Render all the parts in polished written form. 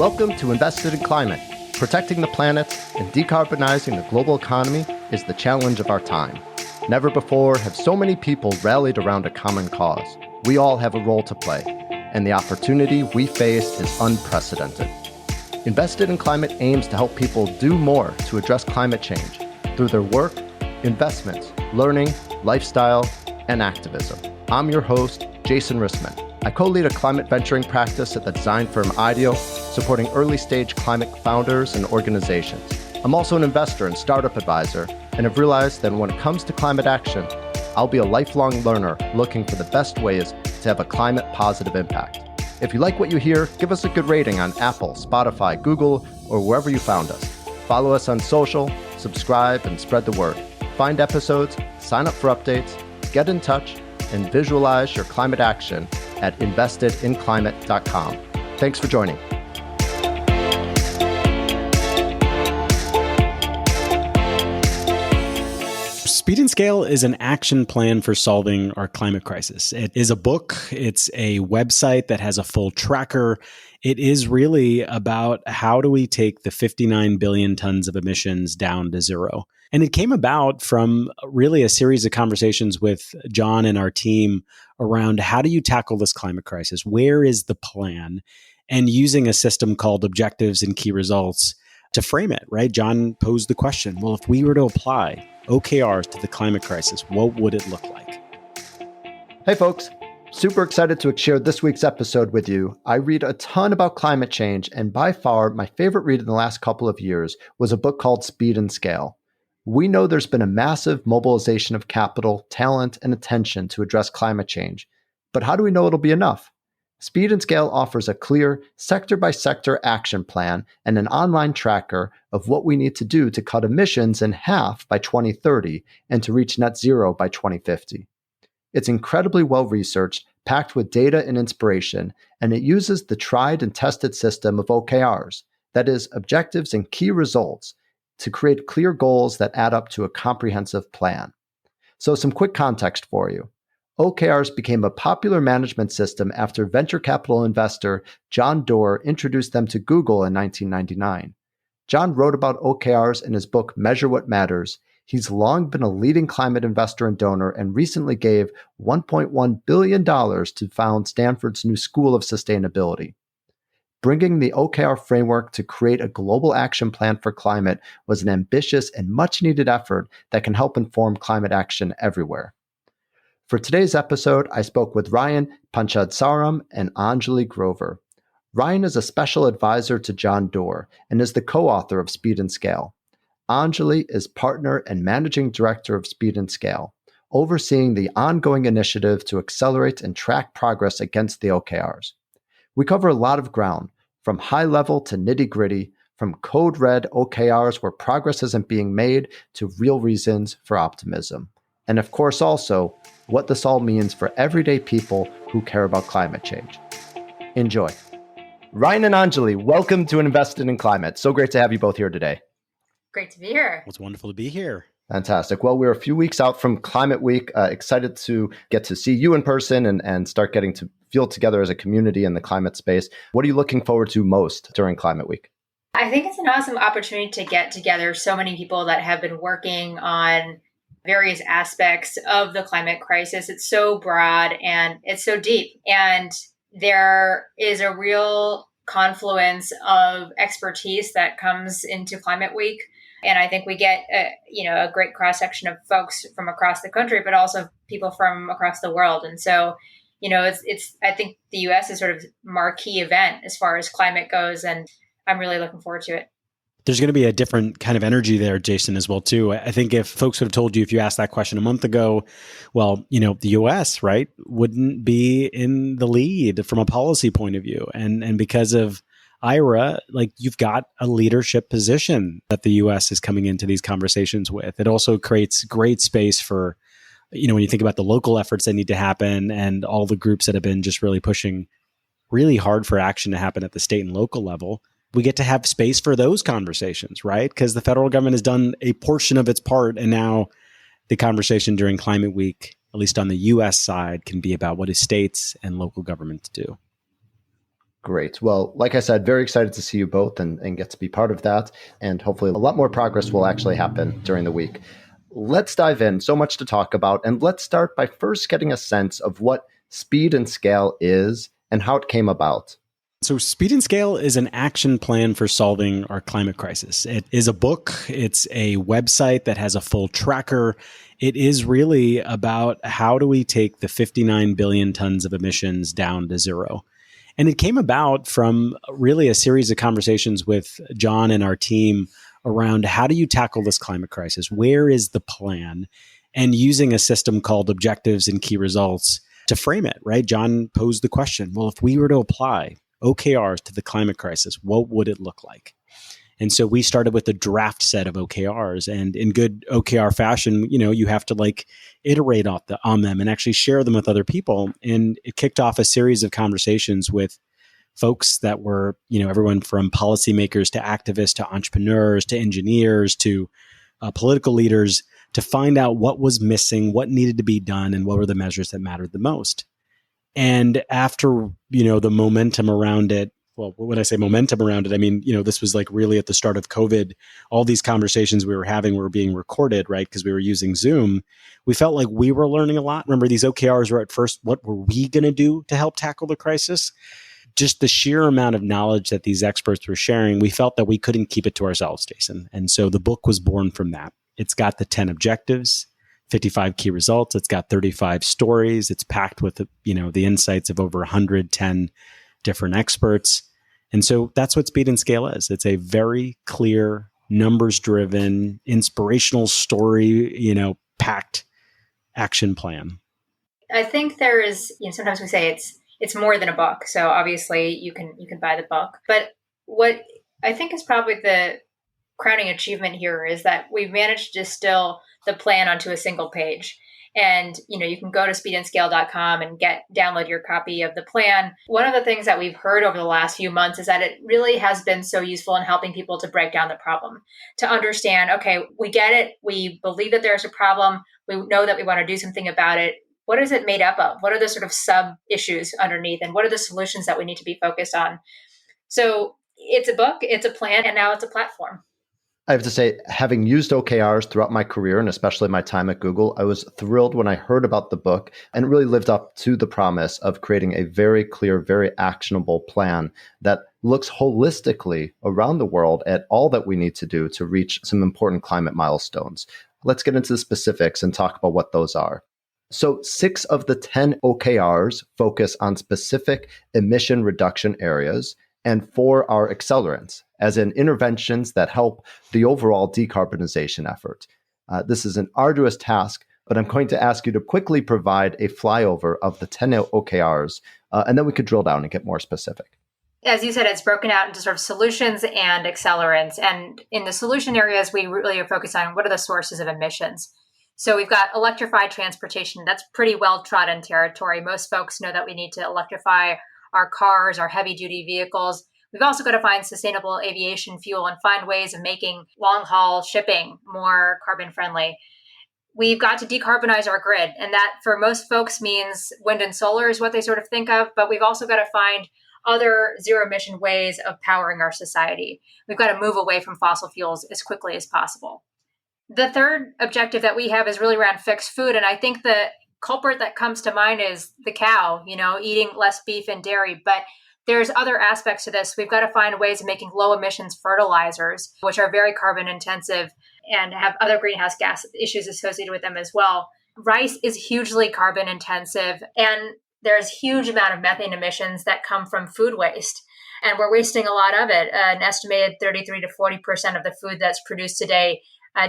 Welcome to Invested in Climate. Protecting the planet and decarbonizing the global economy is the challenge of our time. Never before have so many people rallied around a common cause. We all have a role to play, and the opportunity we face is unprecedented. Invested in Climate aims to help people do more to address climate change through their work, investments, learning, lifestyle, and activism. I'm your host, Jason Rissman. I co-lead a climate venturing practice at the design firm IDEO, supporting early-stage climate founders and organizations. I'm also an investor and startup advisor, and have realized that when it comes to climate action, I'll be a lifelong learner looking for the best ways to have a climate-positive impact. If you like what you hear, give us a good rating on Apple, Spotify, Google, or wherever you found us. Follow us on social, subscribe, and spread the word. Find episodes, sign up for updates, get in touch, and visualize your climate action at investedinclimate.com. Thanks for joining. Speed and Scale is an action plan for solving our climate crisis. It is a book. It's a website that has a full tracker. It is really about how do we take the 59 billion tons of emissions down to zero. And it came about from really a series of conversations with John and our team around how do you tackle this climate crisis? Where is the plan? And using a system called objectives and key results to frame it, right? John posed the question, well, if we were to apply OKRs to the climate crisis, what would it look like? Hey folks, super excited to share this week's episode with you. I read a ton about climate change, and by far my favorite read in the last couple of years was a book called Speed and Scale. We know there's been a massive mobilization of capital, talent, and attention to address climate change, but how do we know it'll be enough? Speed and Scale offers a clear sector-by-sector action plan and an online tracker of what we need to do to cut emissions in half by 2030 and to reach net zero by 2050. It's incredibly well-researched, packed with data and inspiration, and it uses the tried and tested system of OKRs, that is, objectives and key results, to create clear goals that add up to a comprehensive plan. So some quick context for you. OKRs became a popular management system after venture capital investor John Doerr introduced them to Google in 1999. John wrote about OKRs in his book Measure What Matters. He's long been a leading climate investor and donor and recently gave $1.1 billion to found Stanford's new School of Sustainability. Bringing the OKR framework to create a global action plan for climate was an ambitious and much-needed effort that can help inform climate action everywhere. For today's episode, I spoke with Ryan Panchadsaram and Anjali Grover. Ryan is a special advisor to John Doerr and is the co-author of Speed and Scale. Anjali is partner and managing director of Speed and Scale, overseeing the ongoing initiative to accelerate and track progress against the OKRs. We cover a lot of ground, from high level to nitty-gritty, from code red OKRs where progress isn't being made to real reasons for optimism. And of course also, what this all means for everyday people who care about climate change. Enjoy. Ryan and Anjali, welcome to Invested in Climate. So great to have you both here today. Great to be here. It's wonderful to be here. Fantastic. Well, we're a few weeks out from Climate Week. Excited to get to see you in person and start getting to feel together as a community in the climate space. What are you looking forward to most during Climate Week? I think it's an awesome opportunity to get together so many people that have been working on various aspects of the climate crisis. It's so broad and it's so deep. And there is a real confluence of expertise that comes into Climate Week. And I think we get a great cross-section of folks from across the country, but also people from across the world. And so, it's I think the U.S. is sort of marquee event as far as climate goes. And I'm really looking forward to it. There's going to be a different kind of energy there, Jason, as well, too. I think if folks would have told you, if you asked that question a month ago, well, the U.S., right, wouldn't be in the lead from a policy point of view. And because of IRA, you've got a leadership position that the U.S. is coming into these conversations with. It also creates great space for, when you think about the local efforts that need to happen and all the groups that have been just really pushing really hard for action to happen at the state and local level. We get to have space for those conversations, right? Because the federal government has done a portion of its part, and now the conversation during Climate Week, at least on the U.S. side, can be about what do states and local governments do. Great. Well, like I said, very excited to see you both and get to be part of that. And hopefully a lot more progress will actually happen during the week. Let's dive in. So much to talk about. And let's start by first getting a sense of what speed and scale is and how it came about. So, Speed and Scale is an action plan for solving our climate crisis. It is a book, it's a website that has a full tracker. It is really about how do we take the 59 billion tons of emissions down to zero. And it came about from really a series of conversations with John and our team around how do you tackle this climate crisis? Where is the plan? And using a system called objectives and key results to frame it, right? John posed the question, well, if we were to apply OKRs to the climate crisis, what would it look like? And so we started with a draft set of OKRs, and in good OKR fashion, you have to iterate on them and actually share them with other people. And it kicked off a series of conversations with folks that were, everyone from policymakers to activists to entrepreneurs to engineers to political leaders to find out what was missing, what needed to be done, and what were the measures that mattered the most. And after, the momentum around it, well, when I say momentum around it, I mean, this was really at the start of COVID, all these conversations we were having were being recorded, right? Because we were using Zoom. We felt like we were learning a lot. Remember, these OKRs were at first, what were we going to do to help tackle the crisis? Just the sheer amount of knowledge that these experts were sharing, we felt that we couldn't keep it to ourselves, Jason. And so the book was born from that. It's got the 10 objectives, 55 key results. It's got 35 stories. It's packed with, the insights of over 110 different experts. And so that's what Speed and Scale is. It's a very clear, numbers-driven, inspirational story, packed action plan. I think there is, sometimes we say it's more than a book. So obviously you can buy the book. But what I think is probably the crowning achievement here is that we've managed to distill the plan onto a single page. And, you can go to speedandscale.com and download your copy of the plan. One of the things that we've heard over the last few months is that it really has been so useful in helping people to break down the problem, to understand, okay, we get it. We believe that there's a problem. We know that we want to do something about it. What is it made up of? What are the sort of sub issues underneath? And what are the solutions that we need to be focused on? So it's a book, it's a plan, and now it's a platform. I have to say, having used OKRs throughout my career and especially my time at Google, I was thrilled when I heard about the book, and it really lived up to the promise of creating a very clear, very actionable plan that looks holistically around the world at all that we need to do to reach some important climate milestones. Let's get into the specifics and talk about what those are. So 6 of the 10 OKRs focus on specific emission reduction areas, and 4 are accelerants, as in interventions that help the overall decarbonization effort. This is an arduous task, but I'm going to ask you to quickly provide a flyover of the 10 OKRs, and then we could drill down and get more specific. As you said, it's broken out into sort of solutions and accelerants. And in the solution areas, we really are focused on what are the sources of emissions. So we've got electrified transportation. That's pretty well-trodden territory. Most folks know that we need to electrify our cars, our heavy-duty vehicles. We've also got to find sustainable aviation fuel and find ways of making long-haul shipping more carbon-friendly. We've got to decarbonize our grid. And that, for most folks, means wind and solar is what they sort of think of. But we've also got to find other zero-emission ways of powering our society. We've got to move away from fossil fuels as quickly as possible. The third objective that we have is really around fixed food. And I think the culprit that comes to mind is the cow, eating less beef and dairy. But there's other aspects to this. We've got to find ways of making low emissions fertilizers, which are very carbon intensive and have other greenhouse gas issues associated with them as well. Rice is hugely carbon intensive, and there's huge amount of methane emissions that come from food waste. And we're wasting a lot of it. An estimated 33 to 40% of the food that's produced today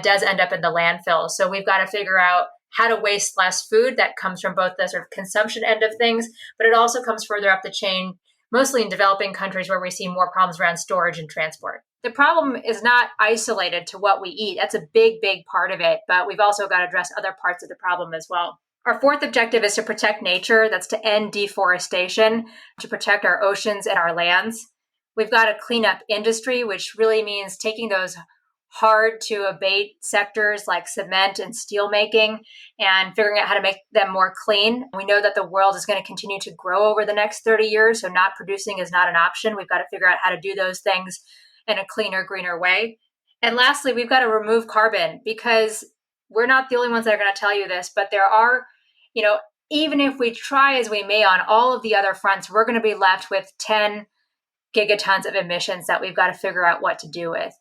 does end up in the landfill. So we've got to figure out how to waste less food. That comes from both the sort of consumption end of things, but it also comes further up the chain, mostly in developing countries where we see more problems around storage and transport. The problem is not isolated to what we eat. That's a big, big part of it, but we've also got to address other parts of the problem as well. Our fourth objective is to protect nature. That's to end deforestation, to protect our oceans and our lands. We've got to clean up industry, which really means taking those hard to abate sectors like cement and steel making and figuring out how to make them more clean. We know that the world is going to continue to grow over the next 30 years, so not producing is not an option. We've got to figure out how to do those things in a cleaner, greener way. And lastly, we've got to remove carbon, because we're not the only ones that are going to tell you this, but there are, even if we try as we may on all of the other fronts, we're going to be left with 10 gigatons of emissions that we've got to figure out what to do with.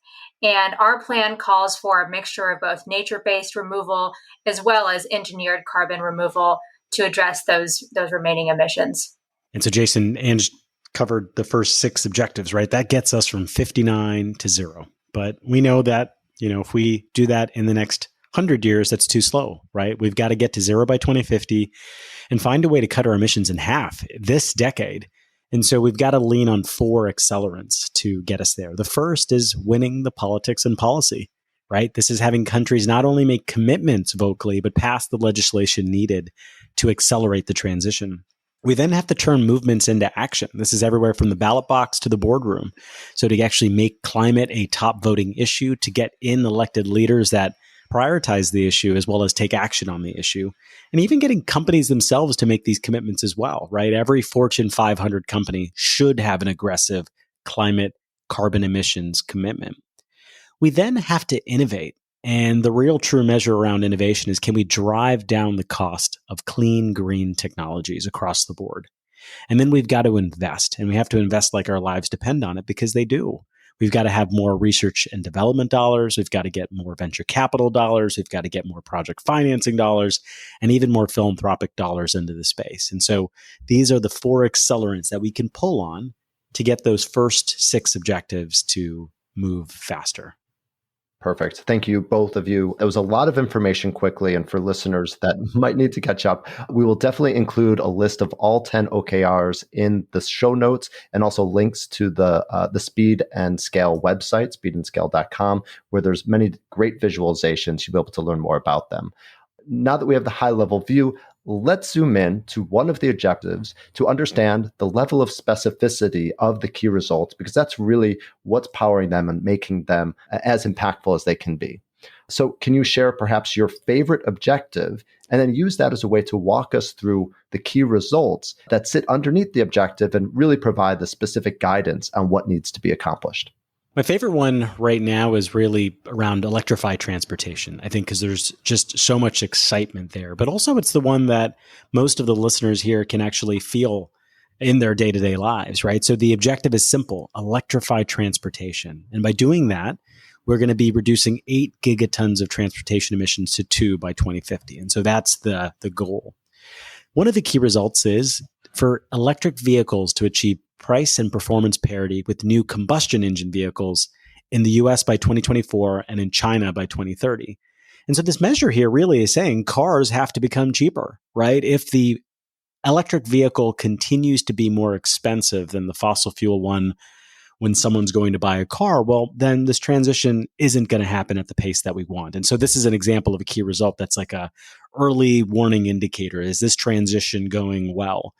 And our plan calls for a mixture of both nature-based removal as well as engineered carbon removal to address those remaining emissions. And so, Jason, Ange covered the first 6 objectives, right? That gets us from 59 to 0. But we know that, if we do that in the next 100 years, that's too slow, right? We've got to get to 0 by 2050 and find a way to cut our emissions in half this decade. And so we've got to lean on 4 accelerants to get us there. The first is winning the politics and policy, right? This is having countries not only make commitments vocally, but pass the legislation needed to accelerate the transition. We then have to turn movements into action. This is everywhere from the ballot box to the boardroom. So to actually make climate a top voting issue, to get in elected leaders that prioritize the issue as well as take action on the issue, and even getting companies themselves to make these commitments as well, right? Every Fortune 500 company should have an aggressive climate carbon emissions commitment. We then have to innovate. And the real true measure around innovation is, can we drive down the cost of clean, green technologies across the board? And then we've got to invest, and we have to invest like our lives depend on it, because they do. We've got to have more research and development dollars. We've got to get more venture capital dollars. We've got to get more project financing dollars, and even more philanthropic dollars into the space. And so these are the 4 accelerants that we can pull on to get those first 6 objectives to move faster. Perfect. Thank you, both of you. It was a lot of information quickly, and for listeners that might need to catch up, we will definitely include a list of all 10 OKRs in the show notes, and also links to the Speed and Scale website, speedandscale.com, where there's many great visualizations. You'll be able to learn more about them. Now that we have the high-level view, let's zoom in to one of the objectives to understand the level of specificity of the key results, because that's really what's powering them and making them as impactful as they can be. So can you share perhaps your favorite objective, and then use that as a way to walk us through the key results that sit underneath the objective and really provide the specific guidance on what needs to be accomplished? My favorite one right now is really around electrify transportation, I think, because there's just so much excitement there. But also it's the one that most of the listeners here can actually feel in their day-to-day lives, right? So the objective is simple: electrify transportation. And by doing that, we're going to be reducing 8 gigatons of transportation emissions to 2 by 2050. And so that's the goal. One of the key results is for electric vehicles to achieve price and performance parity with new combustion engine vehicles in the US by 2024 and in China by 2030. And so this measure here really is saying cars have to become cheaper, right? If the electric vehicle continues to be more expensive than the fossil fuel one when someone's going to buy a car, well, then this transition isn't going to happen at the pace that we want. And so this is an example of a key result that's like a early warning indicator. Is this transition going well?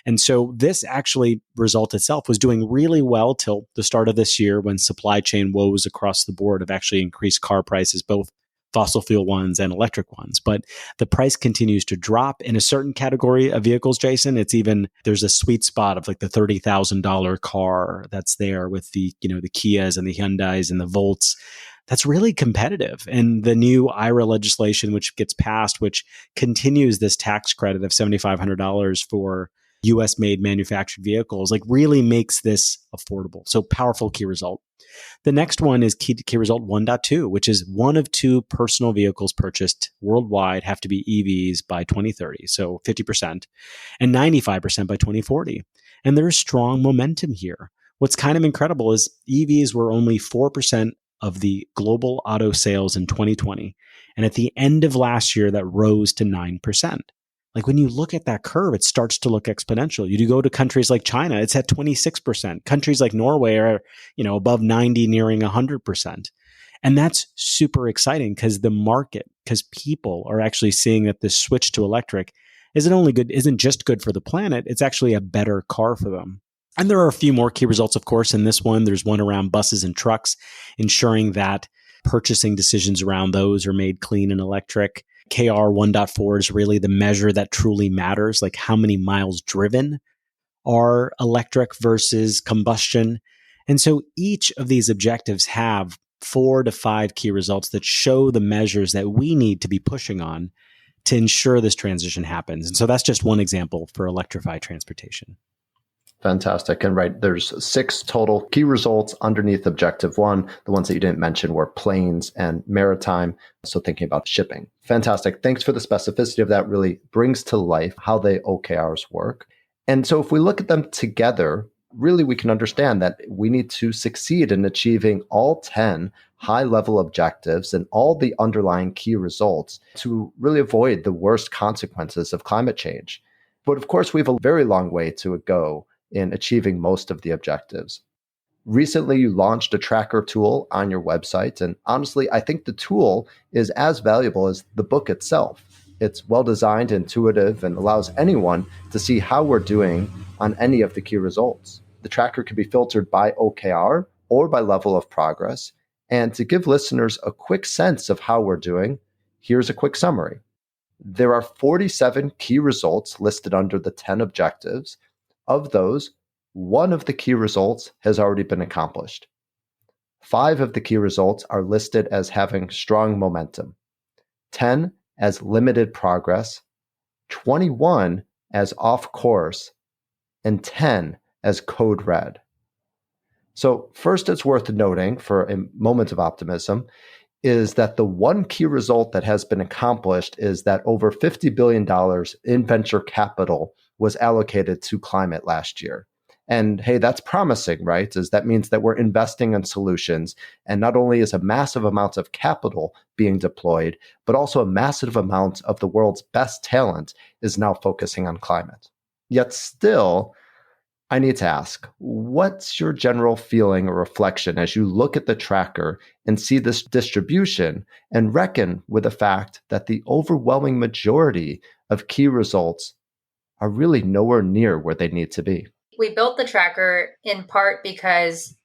And so this actually result itself was doing really well till the start of this year, when supply chain woes across the board have actually increased car prices, both fossil fuel ones and electric ones. But the price continues to drop in a certain category of vehicles, Jason. It's even, there's a sweet spot of like the $30,000 car that's there with the, the Kias and the Hyundais and the Volts. That's really competitive. And the new IRA legislation, which gets passed, which continues this tax credit of $7,500 for US made manufactured vehicles, like really makes this affordable. So powerful key result. The next one is key result 1.2, which is 1 of 2 personal vehicles purchased worldwide have to be EVs by 2030. So 50% and 95% by 2040. And there is strong momentum here. What's kind of incredible is EVs were only 4% of the global auto sales in 2020. And at the end of last year, that rose to 9%. Like when you look at that curve, it starts to look exponential. You do go to countries like China, it's at 26%. Countries like Norway are, above 90, nearing 100%. And that's super exciting because people are actually seeing that this switch to electric isn't just good for the planet, it's actually a better car for them. And there are a few more key results, of course, in this one. There's one around buses and trucks, ensuring that purchasing decisions around those are made clean and electric. KR 1.4 is really the measure that truly matters, like how many miles driven are electric versus combustion. And so each of these objectives have 4 to 5 key results that show the measures that we need to be pushing on to ensure this transition happens. And so that's just one example for electrified transportation. Fantastic. And right, there's 6 total key results underneath Objective 1. The ones that you didn't mention were planes and maritime. So thinking about shipping. Fantastic. Thanks for the specificity of that. Really brings to life how the OKRs work. And so if we look at them together, really we can understand that we need to succeed in achieving all 10 high-level objectives and all the underlying key results to really avoid the worst consequences of climate change. But of course, we have a very long way to go in achieving most of the objectives. Recently, you launched a tracker tool on your website, and honestly, I think the tool is as valuable as the book itself. It's well-designed, intuitive, and allows anyone to see how we're doing on any of the key results. The tracker can be filtered by OKR or by level of progress. And to give listeners a quick sense of how we're doing, here's a quick summary. There are 47 key results listed under the 10 objectives. Of those, 1 of the key results has already been accomplished. 5 of the key results are listed as having strong momentum, 10 as limited progress, 21 as off course, and 10 as code red. So first, it's worth noting for a moment of optimism is that the one key result that has been accomplished is that over $50 billion in venture capital was allocated to climate last year. And hey, that's promising, right? As that means that we're investing in solutions. And not only is a massive amount of capital being deployed, but also a massive amount of the world's best talent is now focusing on climate. Yet still, I need to ask, what's your general feeling or reflection as you look at the tracker and see this distribution and reckon with the fact that the overwhelming majority of key results are really nowhere near where they need to be? We built the tracker in part because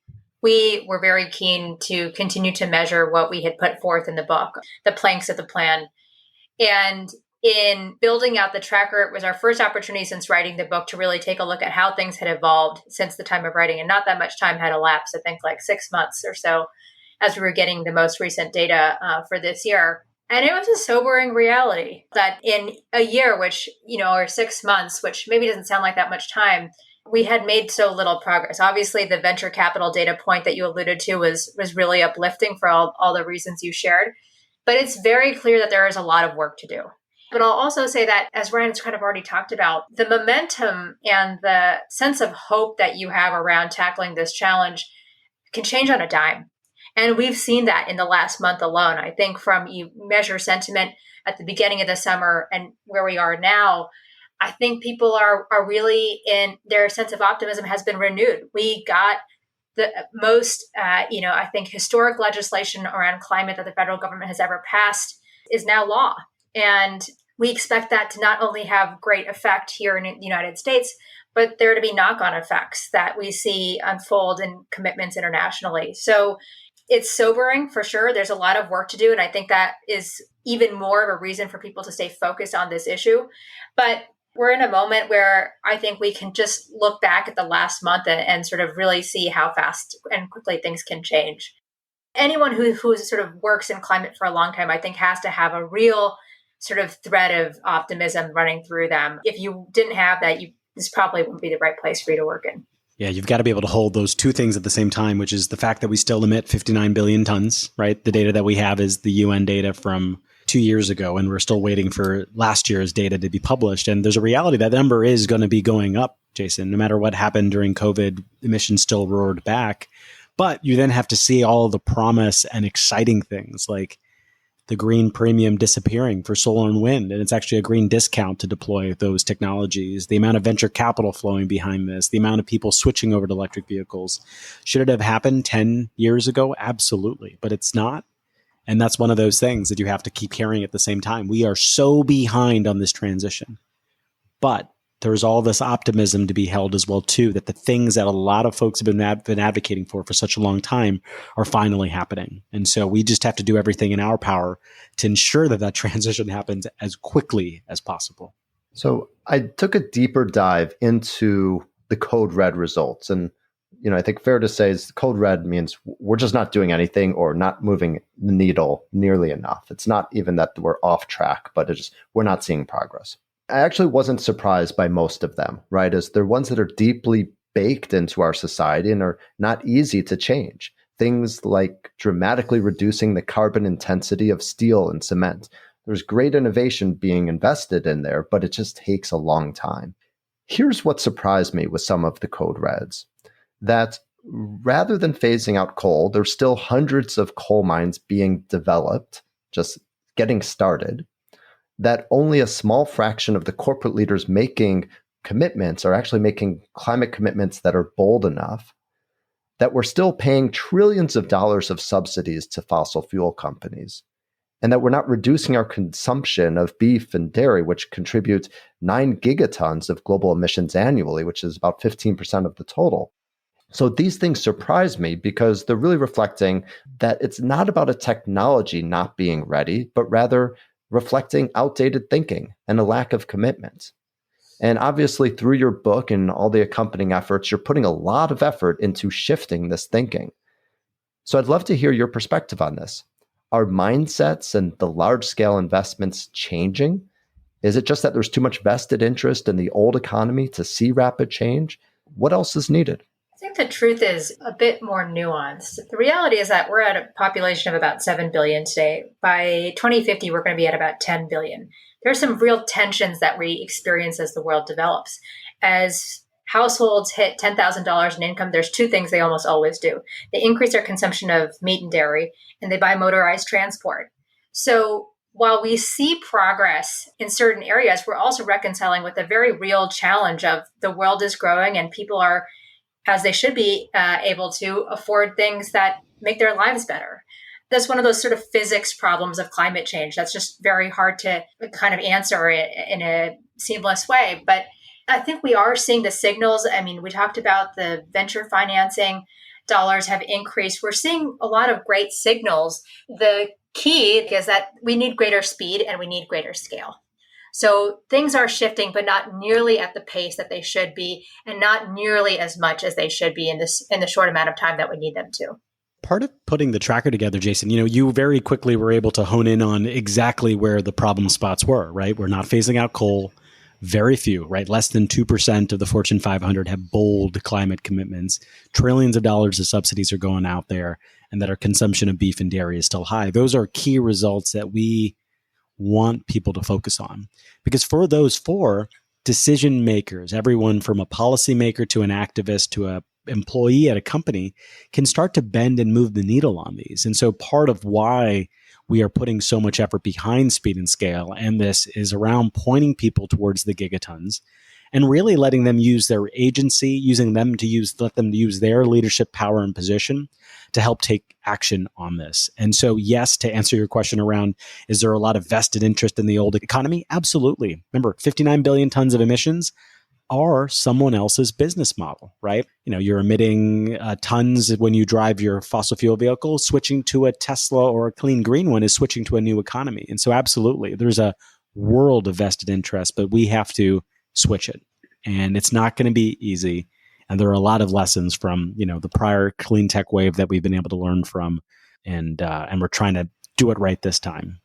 we were very keen to continue to measure what we had put forth in the book, the planks of the plan. And in building out the tracker, it was our first opportunity since writing the book to really take a look at how things had evolved since the time of writing. And not that much time had elapsed, I think like 6 months or so, as we were getting the most recent data for this year. And it was a sobering reality that in a year, which, or 6 months, which maybe doesn't sound like that much time, we had made so little progress. Obviously, the venture capital data point that you alluded to was really uplifting for all the reasons you shared. But it's very clear that there is a lot of work to do. But I'll also say that, as Ryan's kind of already talked about, the momentum and the sense of hope that you have around tackling this challenge can change on a dime. And we've seen that in the last month alone. I think from you measure sentiment at the beginning of the summer and where we are now, I think people are really in their sense of optimism has been renewed. We got the most, I think historic legislation around climate that the federal government has ever passed is now law. And we expect that to not only have great effect here in the United States, but there to be knock-on effects that we see unfold in commitments internationally. So it's sobering for sure. There's a lot of work to do. And I think that is even more of a reason for people to stay focused on this issue. But we're in a moment where I think we can just look back at the last month and sort of really see how fast and quickly things can change. Anyone who sort of works in climate for a long time, I think, has to have a real sort of thread of optimism running through them. If you didn't have that, this probably wouldn't be the right place for you to work in. Yeah, you've got to be able to hold those two things at the same time, which is the fact that we still emit 59 billion tons, right? The data that we have is the UN data from 2 years ago, and we're still waiting for last year's data to be published. And there's a reality that number is going to be going up, Jason. No matter what happened during COVID, emissions still roared back. But you then have to see all the promise and exciting things like the green premium disappearing for solar and wind. And it's actually a green discount to deploy those technologies. The amount of venture capital flowing behind this, the amount of people switching over to electric vehicles. Should it have happened 10 years ago? Absolutely. But it's not. And that's one of those things that you have to keep carrying at the same time. We are so behind on this transition. But there's all this optimism to be held as well, too, that the things that a lot of folks have been advocating for such a long time are finally happening. And so we just have to do everything in our power to ensure that that transition happens as quickly as possible. So I took a deeper dive into the code red results. And, I think fair to say is code red means we're just not doing anything or not moving the needle nearly enough. It's not even that we're off track, but we're not seeing progress. I actually wasn't surprised by most of them, right? As they're ones that are deeply baked into our society and are not easy to change. Things like dramatically reducing the carbon intensity of steel and cement. There's great innovation being invested in there, but it just takes a long time. Here's what surprised me with some of the code reds, that rather than phasing out coal, there's still hundreds of coal mines being developed, just getting started, that only a small fraction of the corporate leaders making commitments are actually making climate commitments that are bold enough, that we're still paying trillions of dollars of subsidies to fossil fuel companies, and that we're not reducing our consumption of beef and dairy, which contribute 9 gigatons of global emissions annually, which is about 15% of the total. So these things surprise me because they're really reflecting that it's not about a technology not being ready, but rather reflecting outdated thinking and a lack of commitment. And obviously, through your book and all the accompanying efforts, you're putting a lot of effort into shifting this thinking. So I'd love to hear your perspective on this. Are mindsets and the large-scale investments changing? Is it just that there's too much vested interest in the old economy to see rapid change? What else is needed? I think the truth is a bit more nuanced. The reality is that we're at a population of about 7 billion today. By 2050, we're going to be at about 10 billion. There are some real tensions that we experience as the world develops. As households hit $10,000 in income, there's two things they almost always do. They increase their consumption of meat and dairy, and they buy motorized transport. So while we see progress in certain areas, we're also reconciling with a very real challenge of the world is growing and people are, as they should be, able to afford things that make their lives better. That's one of those sort of physics problems of climate change. That's just very hard to kind of answer it in a seamless way. But I think we are seeing the signals. I mean, we talked about the venture financing dollars have increased. We're seeing a lot of great signals. The key is that we need greater speed and we need greater scale. So things are shifting, but not nearly at the pace that they should be, and not nearly as much as they should be in the short amount of time that we need them to. Part of putting the tracker together, Jason, you very quickly were able to hone in on exactly where the problem spots were, right? We're not phasing out coal. Very few, right? Less than 2% of the Fortune 500 have bold climate commitments. Trillions of dollars of subsidies are going out there, and that our consumption of beef and dairy is still high. Those are key results that we want people to focus on. Because for those four, decision makers, everyone from a policymaker to an activist to a employee at a company, can start to bend and move the needle on these. And so part of why we are putting so much effort behind speed and scale, and this is around pointing people towards the gigatons and really letting them use their agency, let them use their leadership power and position to help take action on this. And so, yes, to answer your question around, is there a lot of vested interest in the old economy? Absolutely. Remember, 59 billion tons of emissions are someone else's business model, right? You're emitting tons when you drive your fossil fuel vehicle. Switching to a Tesla or a clean green one is switching to a new economy. And so absolutely, there's a world of vested interest, but we have to switch it. And it's not going to be easy. And there are a lot of lessons from, the prior clean tech wave that we've been able to learn from. And we're trying to do it right this time.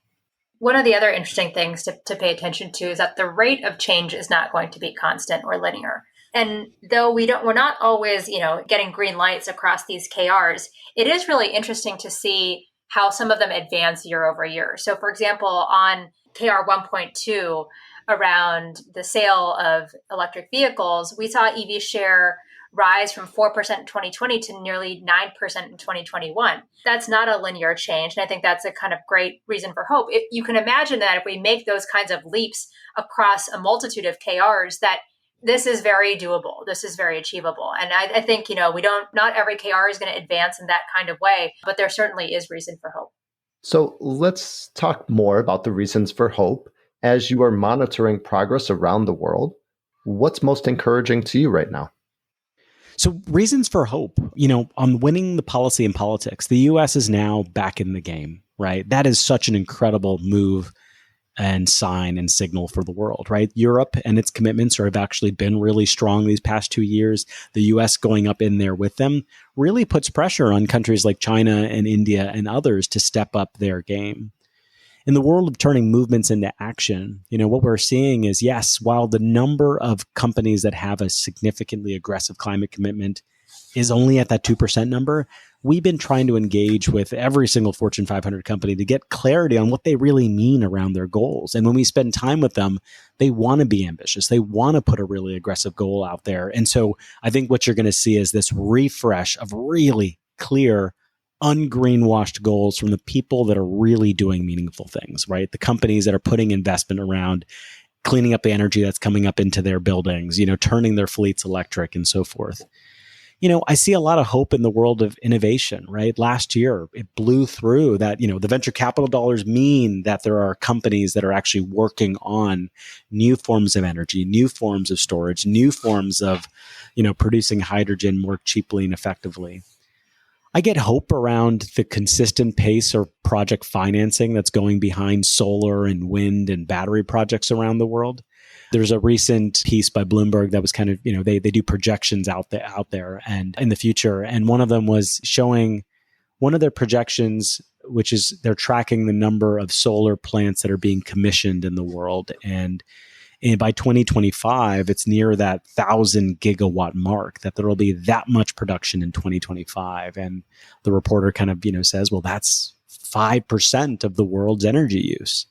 One of the other interesting things to pay attention to is that the rate of change is not going to be constant or linear. And though we're not always, getting green lights across these KRs, it is really interesting to see how some of them advance year over year. So for example, on KR 1.2, around the sale of electric vehicles, we saw EV share rise from 4% in 2020 to nearly 9% in 2021. That's not a linear change. And I think that's a kind of great reason for hope. You can imagine that if we make those kinds of leaps across a multitude of KRs, that this is very doable. This is very achievable. And I think, not every KR is going to advance in that kind of way, but there certainly is reason for hope. So let's talk more about the reasons for hope as you are monitoring progress around the world. What's most encouraging to you right now? So reasons for hope, on winning the policy and politics, the US is now back in the game, right? That is such an incredible move and sign and signal for the world, right? Europe and its commitments have actually been really strong these past 2 years. The US going up in there with them really puts pressure on countries like China and India and others to step up their game. In the world of turning movements into action, what we're seeing is, yes, while the number of companies that have a significantly aggressive climate commitment is only at that 2% number, we've been trying to engage with every single Fortune 500 company to get clarity on what they really mean around their goals. And when we spend time with them, they want to be ambitious. They want to put a really aggressive goal out there. And so I think what you're going to see is this refresh of really clear, ungreenwashed goals from the people that are really doing meaningful things, right? The companies that are putting investment around cleaning up the energy that's coming up into their buildings, turning their fleets electric and so forth. I see a lot of hope in the world of innovation, right? Last year, it blew through that, the venture capital dollars mean that there are companies that are actually working on new forms of energy, new forms of storage, new forms of, producing hydrogen more cheaply and effectively. I get hope around the consistent pace of project financing that's going behind solar and wind and battery projects around the world. There's a recent piece by Bloomberg that was kind of, they do projections out there and in the future. And one of them was showing one of their projections, which is they're tracking the number of solar plants that are being commissioned in the world. And by 2025, it's near that 1,000 gigawatt mark, that there will be that much production in 2025. And the reporter kind of, says, well, that's 5% of the world's energy use.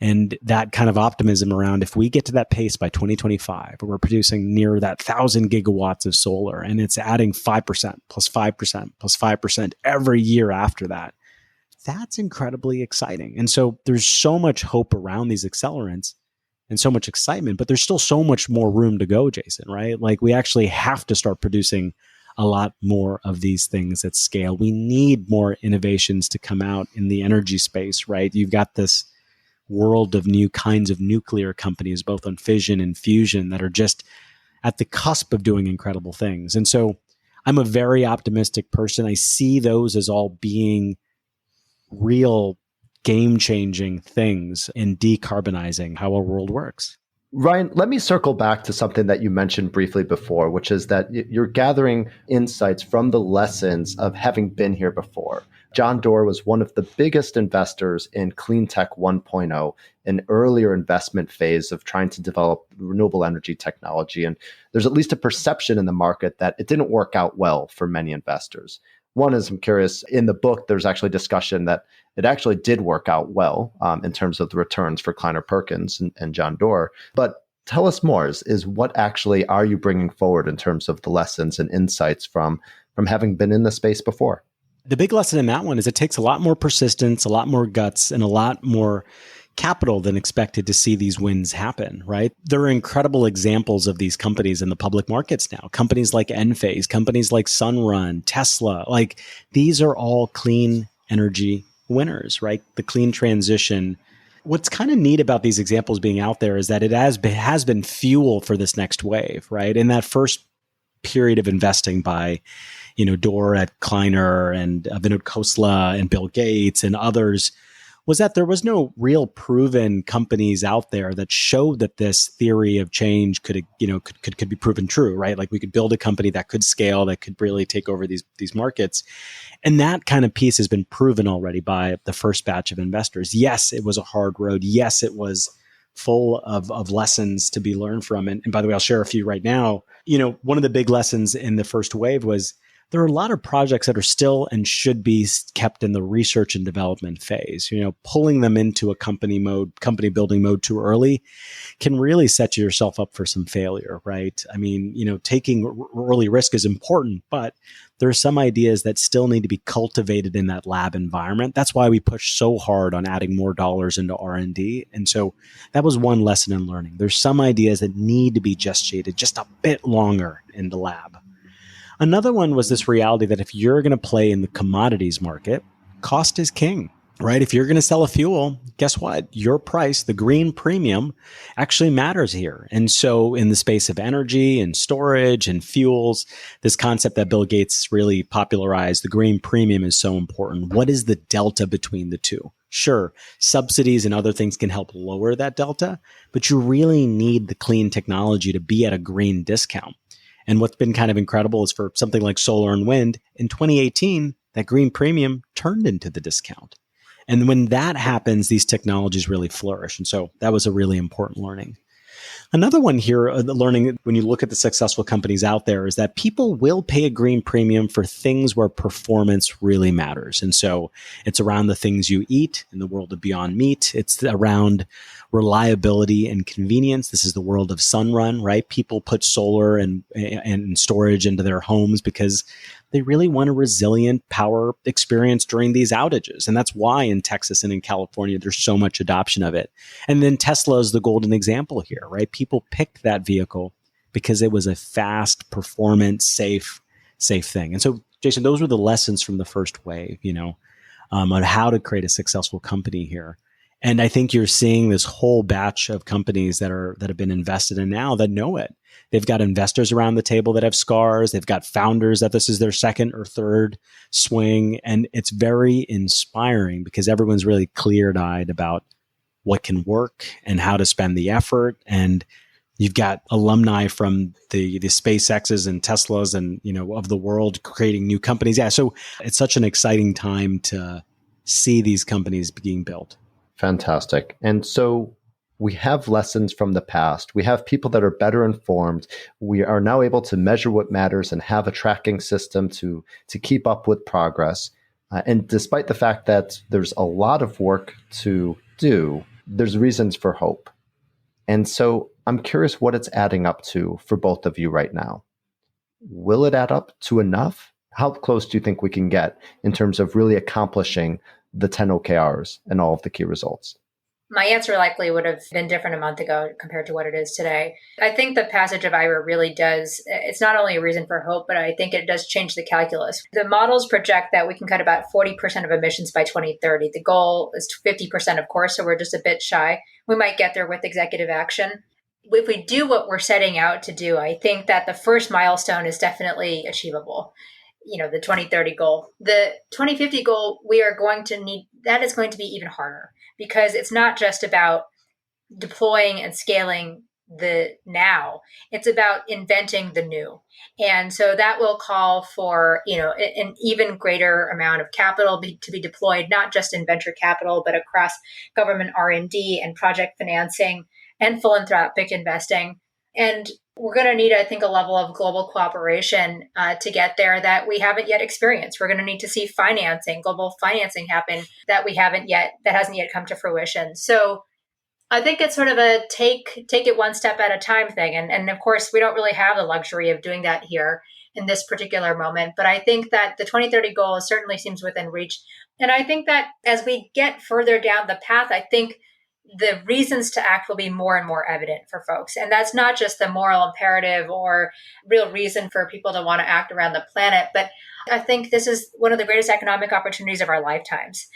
And that kind of optimism around, if we get to that pace by 2025, we're producing near that 1,000 gigawatts of solar, and it's adding 5% plus 5% plus 5% every year after that. That's incredibly exciting. And so there's so much hope around these accelerants and so much excitement, but there's still so much more room to go, Jason, right? Like, we actually have to start producing a lot more of these things at scale. We need more innovations to come out in the energy space, right? You've got this world of new kinds of nuclear companies, both on fission and fusion, that are just at the cusp of doing incredible things. And so I'm a very optimistic person. I see those as all being real game-changing things in decarbonizing how our world works. Ryan, let me circle back to something that you mentioned briefly before, which is that you're gathering insights from the lessons of having been here before. John Doerr was one of the biggest investors in Clean Tech 1.0, an earlier investment phase of trying to develop renewable energy technology. And there's at least a perception in the market that it didn't work out well for many investors. One is, I'm curious, in the book, there's actually discussion that it actually did work out well in terms of the returns for Kleiner Perkins and John Doerr. But tell us more, is what actually are you bringing forward in terms of the lessons and insights from having been in the space before? The big lesson in that one is it takes a lot more persistence, a lot more guts, and a lot more capital than expected to see these wins happen, right? There are incredible examples of these companies in the public markets now. Companies like Enphase, companies like Sunrun, Tesla, like these are all clean energy winners, right? The clean transition. What's kind of neat about these examples being out there is that it has been fuel for this next wave, right? In that first period of investing by Doerr at Kleiner and Vinod Khosla and Bill Gates and others, was that there was no real proven companies out there that showed that this theory of change could be proven true, right? Like, we could build a company that could scale, that could really take over these markets. And that kind of piece has been proven already by the first batch of investors. Yes, it was a hard road. Yes, it was full of lessons to be learned from. And by the way, I'll share a few right now. One of the big lessons in the first wave was there are a lot of projects that are still and should be kept in the research and development phase. Pulling them into a company building mode too early can really set yourself up for some failure, right? I mean, taking early risk is important, but there are some ideas that still need to be cultivated in that lab environment. That's why we push so hard on adding more dollars into R&D. And so that was one lesson in learning. There's some ideas that need to be gestated just a bit longer in the lab. Another one was this reality that if you're going to play in the commodities market, cost is king, right? If you're going to sell a fuel, guess what? Your price, the green premium, actually matters here. And so in the space of energy and storage and fuels, this concept that Bill Gates really popularized, the green premium, is so important. What is the delta between the two? Sure, subsidies and other things can help lower that delta, but you really need the clean technology to be at a green discount. And what's been kind of incredible is for something like solar and wind, in 2018, that green premium turned into the discount. And when that happens, these technologies really flourish. And so that was a really important learning. Another one here, the learning when you look at the successful companies out there, is that people will pay a green premium for things where performance really matters. And so it's around the things you eat in the world of Beyond Meat. It's around reliability and convenience. This is the world of Sunrun, right? People put solar and storage into their homes because they really want a resilient power experience during these outages. And that's why in Texas and in California, there's so much adoption of it. And then Tesla is the golden example here, right? People picked that vehicle because it was a fast, performance, safe thing. And so, Jason, those were the lessons from the first wave, on how to create a successful company here. And I think you're seeing this whole batch of companies that have been invested in now that know it. They've got investors around the table that have scars. They've got founders that this is their second or third swing. And it's very inspiring because everyone's really clear-eyed about what can work and how to spend the effort. And you've got alumni from the SpaceXs and Teslas and, of the world creating new companies. Yeah. So it's such an exciting time to see these companies being built. Fantastic. And so we have lessons from the past. We have people that are better informed. We are now able to measure what matters and have a tracking system to keep up with progress. And despite the fact that there's a lot of work to do, there's reasons for hope. And so I'm curious what it's adding up to for both of you right now. Will it add up to enough? How close do you think we can get in terms of really accomplishing the 10 OKRs and all of the key results? My answer likely would have been different a month ago compared to what it is today. I think the passage of IRA really does, it's not only a reason for hope, but I think it does change the calculus. The models project that we can cut about 40% of emissions by 2030. The goal is 50%, of course, so we're just a bit shy. We might get there with executive action. If we do what we're setting out to do, I think that the first milestone is definitely achievable. The 2030 goal. The 2050 goal, we are going to need, that is going to be even harder because it's not just about deploying and scaling the now, it's about inventing the new. And so that will call for, an even greater amount of capital to be deployed, not just in venture capital, but across government R&D and project financing and philanthropic investing. And we're going to need, I think, a level of global cooperation to get there that we haven't yet experienced. We're going to need to see global financing happen that hasn't yet come to fruition. So I think it's sort of a take it one step at a time thing. And of course, we don't really have the luxury of doing that here in this particular moment. But I think that the 2030 goal certainly seems within reach. And I think that as we get further down the path, I think the reasons to act will be more and more evident for folks. And that's not just the moral imperative or real reason for people to want to act around the planet, but I think this is one of the greatest economic opportunities of our lifetimes.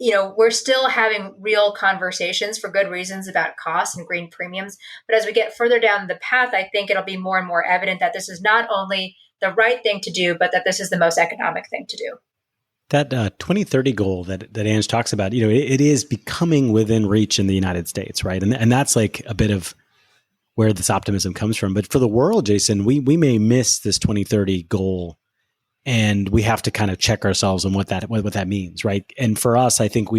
We're still having real conversations for good reasons about costs and green premiums. But as we get further down the path, I think it'll be more and more evident that this is not only the right thing to do, but that this is the most economic thing to do. That 2030 goal that Ange talks about, it is becoming within reach in the United States, right? And that's like a bit of where this optimism comes from. But for the world, Jason, we may miss this 2030 goal, and we have to kind of check ourselves on what that means, right? And for us, I think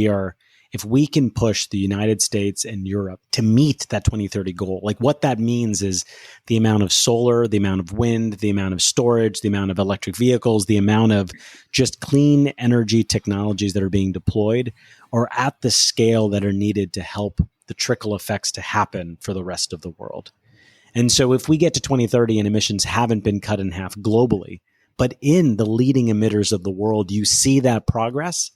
if we can push the United States and Europe to meet that 2030 goal, like what that means is the amount of solar, the amount of wind, the amount of storage, the amount of electric vehicles, the amount of just clean energy technologies that are being deployed are at the scale that are needed to help the trickle effects to happen for the rest of the world. And so if we get to 2030 and emissions haven't been cut in half globally, but in the leading emitters of the world, you see that progress,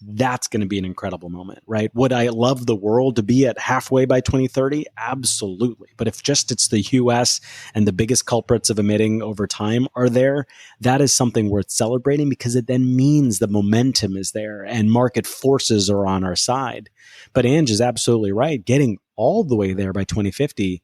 that's going to be an incredible moment, right? Would I love the world to be at halfway by 2030? Absolutely. But if just it's the US and the biggest culprits of emitting over time are there, that is something worth celebrating, because it then means the momentum is there and market forces are on our side. But Ange is absolutely right. Getting all the way there by 2050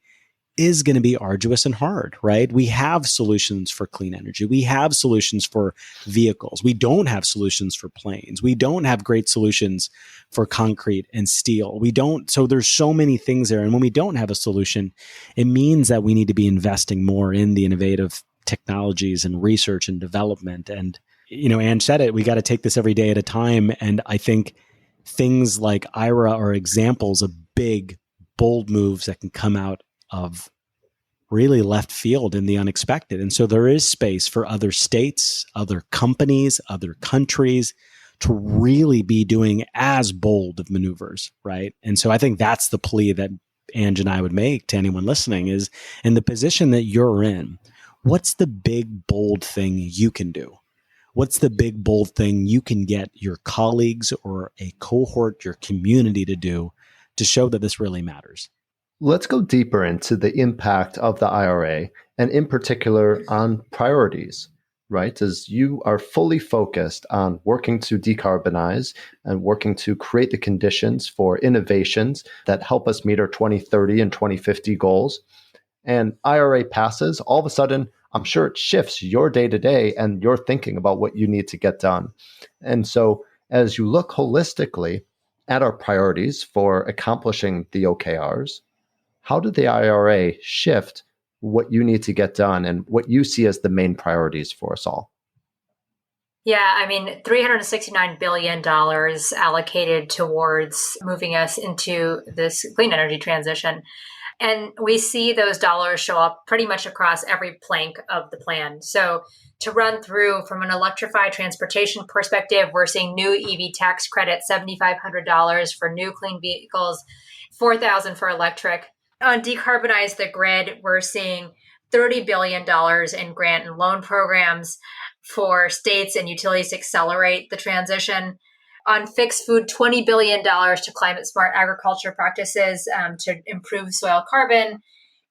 is going to be arduous and hard, right? We have solutions for clean energy. We have solutions for vehicles. We don't have solutions for planes. We don't have great solutions for concrete and steel. We don't. So there's so many things there. And when we don't have a solution, it means that we need to be investing more in the innovative technologies and research and development. And, Ange said it, we got to take this every day at a time. And I think things like IRA are examples of big, bold moves that can come out of really left field in the unexpected. And so there is space for other states, other companies, other countries to really be doing as bold of maneuvers, right? And so I think that's the plea that Ange and I would make to anyone listening is, in the position that you're in, what's the big, bold thing you can do? What's the big, bold thing you can get your colleagues or a cohort, your community to do to show that this really matters? Let's go deeper into the impact of the IRA, and in particular on priorities, right? As you are fully focused on working to decarbonize and working to create the conditions for innovations that help us meet our 2030 and 2050 goals, and IRA passes, all of a sudden, I'm sure it shifts your day to day and your thinking about what you need to get done. And so as you look holistically at our priorities for accomplishing the OKRs, how did the IRA shift what you need to get done and what you see as the main priorities for us all? Yeah, I mean, $369 billion allocated towards moving us into this clean energy transition. And we see those dollars show up pretty much across every plank of the plan. So to run through from an electrified transportation perspective, we're seeing new EV tax credit, $7,500 for new clean vehicles, $4,000 for electric. On decarbonize the grid, we're seeing $30 billion in grant and loan programs for states and utilities to accelerate the transition. On fixed food, $20 billion to climate smart agriculture practices to improve soil carbon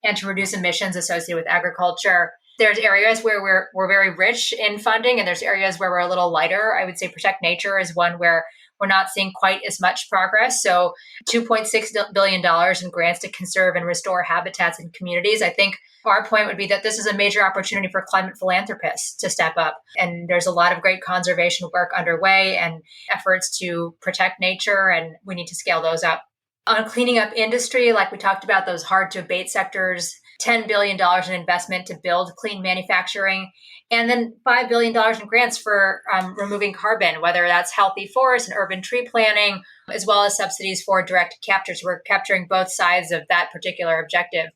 and to reduce emissions associated with agriculture. There's areas where we're very rich in funding, and there's areas where we're a little lighter. I would say protect nature is one where we're not seeing quite as much progress. So $2.6 billion in grants to conserve and restore habitats and communities. I think our point would be that this is a major opportunity for climate philanthropists to step up. And there's a lot of great conservation work underway and efforts to protect nature, and we need to scale those up. On cleaning up industry, like we talked about, those hard to abate sectors, $10 billion in investment to build clean manufacturing, and then $5 billion in grants for removing carbon, whether that's healthy forest and urban tree planting, as well as subsidies for direct capture. So we're capturing both sides of that particular objective.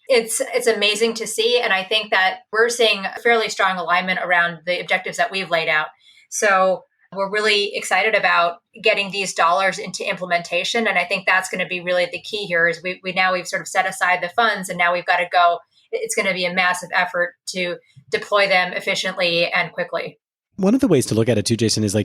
It's amazing to see. And I think that we're seeing fairly strong alignment around the objectives that we've laid out. So we're really excited about getting these dollars into implementation. And I think that's going to be really the key here is we've sort of set aside the funds, and now we've got to go. It's going to be a massive effort to deploy them efficiently and quickly. One of the ways to look at it too, Jason, is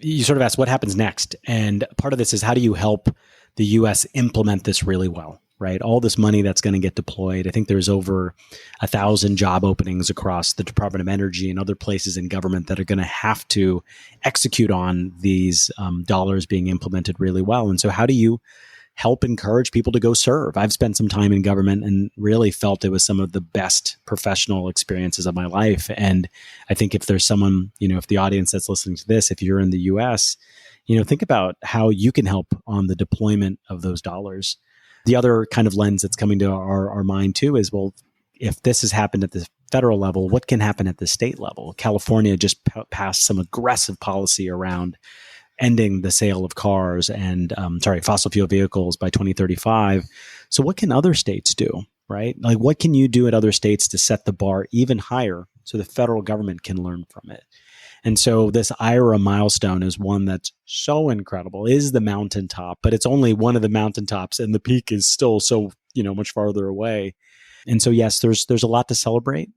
you sort of asked what happens next. And part of this is how do you help the US implement this really well, right? All this money that's going to get deployed. I think there's over 1,000 job openings across the Department of Energy and other places in government that are going to have to execute on these dollars being implemented really well. And so how do you help encourage people to go serve? I've spent some time in government and really felt it was some of the best professional experiences of my life. And I think if there's someone, if the audience that's listening to this, if you're in the US, think about how you can help on the deployment of those dollars. The other kind of lens that's coming to our mind too is, well, if this has happened at the federal level, what can happen at the state level? California just passed some aggressive policy around ending the sale of cars and fossil fuel vehicles by 2035. So what can other states do, right? Like what can you do at other states to set the bar even higher so the federal government can learn from it? And so this IRA milestone is one that's so incredible, is the mountaintop, but it's only one of the mountaintops and the peak is still so, much farther away. And so, yes, there's a lot to celebrate.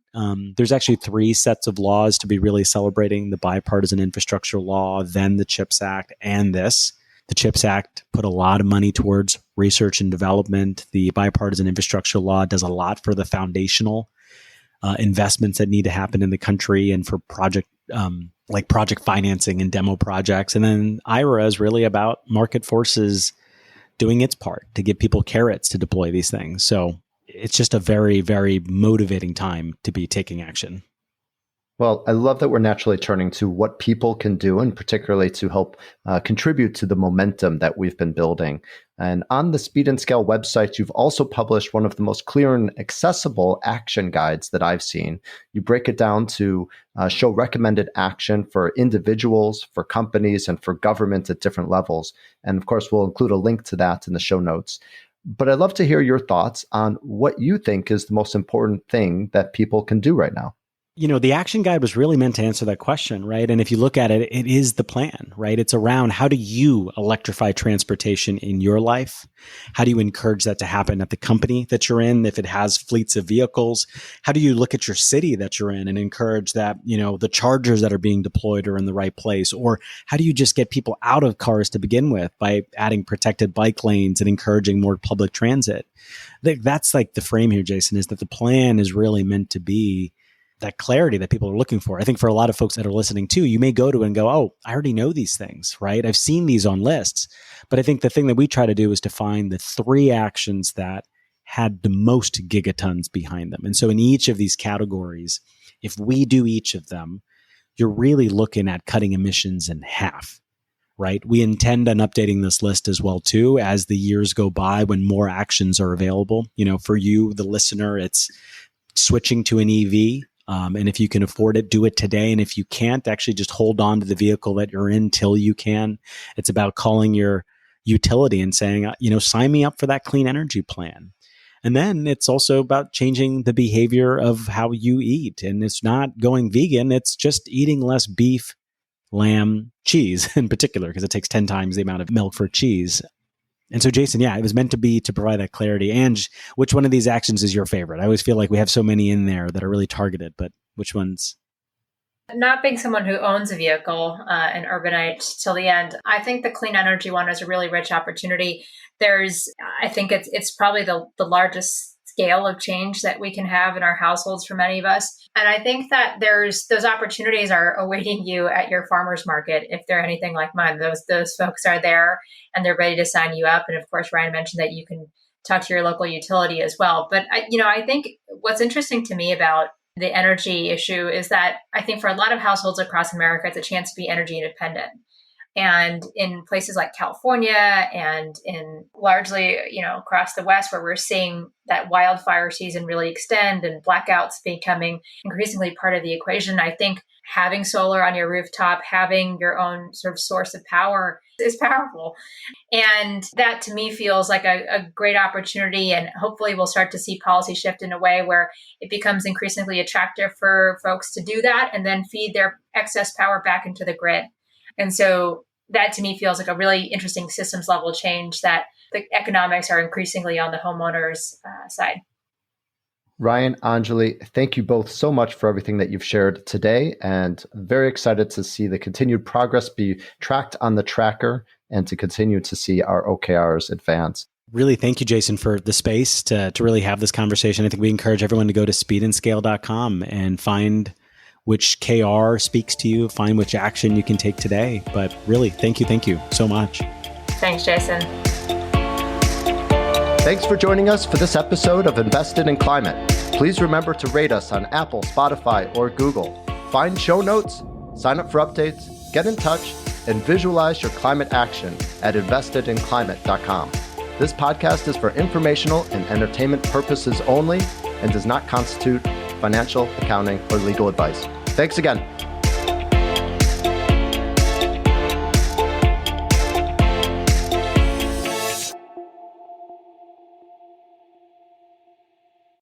There's actually 3 sets of laws to be really celebrating: the bipartisan infrastructure law, then the CHIPS Act, and this. The CHIPS Act put a lot of money towards research and development. The bipartisan infrastructure law does a lot for the foundational investments that need to happen in the country and for project financing and demo projects. And then IRA is really about market forces doing its part to give people carrots to deploy these things. So it's just a very, very motivating time to be taking action. Well, I love that we're naturally turning to what people can do, and particularly to help contribute to the momentum that we've been building. And on the Speed and Scale website, you've also published one of the most clear and accessible action guides that I've seen. You break it down to show recommended action for individuals, for companies, and for government at different levels. And of course, we'll include a link to that in the show notes. But I'd love to hear your thoughts on what you think is the most important thing that people can do right now. The action guide was really meant to answer that question, right? And if you look at it, it is the plan, right? It's around how do you electrify transportation in your life? How do you encourage that to happen at the company that you're in if it has fleets of vehicles? How do you look at your city that you're in and encourage that, the chargers that are being deployed are in the right place? Or how do you just get people out of cars to begin with by adding protected bike lanes and encouraging more public transit? That's like the frame here, Jason, is that the plan is really meant to be that clarity that people are looking for. I think for a lot of folks that are listening too, you may go to and go, oh, I already know these things, right? I've seen these on lists. But I think the thing that we try to do is to find the 3 actions that had the most gigatons behind them. And so in each of these categories, if we do each of them, you're really looking at cutting emissions in half, right? We intend on updating this list as well too, as the years go by when more actions are available. For you, the listener, it's switching to an EV. And if you can afford it, do it today. And if you can't, actually just hold on to the vehicle that you're in till you can. It's about calling your utility and saying, sign me up for that clean energy plan. And then it's also about changing the behavior of how you eat. And it's not going vegan. It's just eating less beef, lamb, cheese in particular, because it takes 10 times the amount of milk for cheese. And so, Jason, it was meant to be to provide that clarity. Ange, which one of these actions is your favorite? I always feel like we have so many in there that are really targeted, but which ones? Not being someone who owns a vehicle, an urbanite till the end, I think the clean energy one is a really rich opportunity. I think it's probably the largest scale of change that we can have in our households for many of us. And I think that those opportunities are awaiting you at your farmer's market. If they're anything like mine, those folks are there and they're ready to sign you up. And of course, Ryan mentioned that you can talk to your local utility as well. But I think what's interesting to me about the energy issue is that I think for a lot of households across America, it's a chance to be energy independent. And in places like California and in largely, across the West, where we're seeing that wildfire season really extend and blackouts becoming increasingly part of the equation, I think having solar on your rooftop, having your own sort of source of power is powerful. And that to me feels like a great opportunity. And hopefully we'll start to see policy shift in a way where it becomes increasingly attractive for folks to do that and then feed their excess power back into the grid. And so that to me feels like a really interesting systems level change that the economics are increasingly on the homeowners' side. Ryan, Anjali, thank you both so much for everything that you've shared today, and very excited to see the continued progress be tracked on the tracker and to continue to see our OKRs advance. Really, thank you, Jason, for the space to really have this conversation. I think we encourage everyone to go to speedandscale.com and find which KR speaks to you, find which action you can take today. But really, thank you so much. Thanks, Jason. Thanks for joining us for this episode of Invested in Climate. Please remember to rate us on Apple, Spotify, or Google. Find show notes, sign up for updates, get in touch, and visualize your climate action at investedinclimate.com. This podcast is for informational and entertainment purposes only and does not constitute financial, accounting, or legal advice. Thanks again.